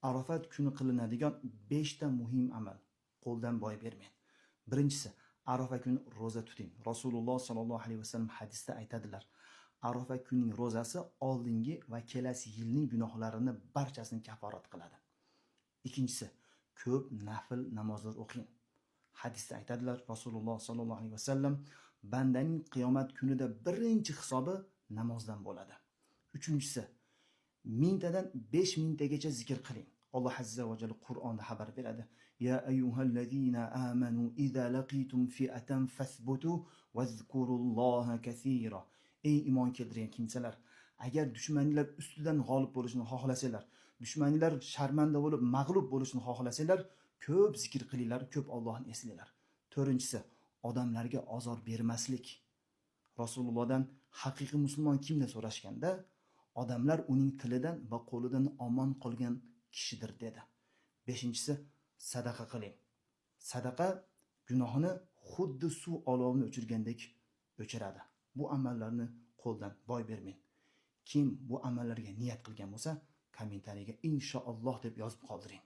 Arafat kuni qilinadigan 5 ta muhim amal. Qo'ldan boy bermang. Birinchisi, Arafa kuni roza tuting. Rasululloh sallallohu alayhi vasallam hadisda aytadilar: Arafa kunining rozasi oldingi va kelasi yilning gunohlarini barchasini kaforat qiladi. Ikkinchisi, ko'p nafil namozlar o'qing. Hadisda aytadilar Rasululloh sallallohu alayhi vasallam: bandaning qiyomat kunida birinchi hisobi namozdan bo'ladi. Uchinchisi, 1000 tadan 5000 tagacha zikr qiling. Alloh azza va jalla Qur'onda xabar beradi: Ya ayyuhallazina amanu idza laqitum fi'atan fasbutu vazkurulloha kaseera. Ey iymon keltirgan kimsalar, agar dushmanlar ustidan g'olib bo'lishni xohlasanglar, dushmanlar sharmanda bo'lib mag'lub bo'lishni xohlasanglar, ko'p zikr qilinglar, ko'p Allohni eslanglar. To'rtinchisi, odamlarga ozor bermaslik. Rasulullohdan haqiqiy musulmon kim deb so'rashganda, odamlar uning tilidan va qo'lidan omon qolgan kishidir dedi. Beshinchisi, sadaqa qiling. Sadaqa gunohni xuddi suv olovni o'chirgandek o'chiradi. Bu amallarni qo'ldan boy bermang. Kim bu amallarga niyat qilgan bo'lsa, kommentariyaga inshaalloh deb yozib qoldiring.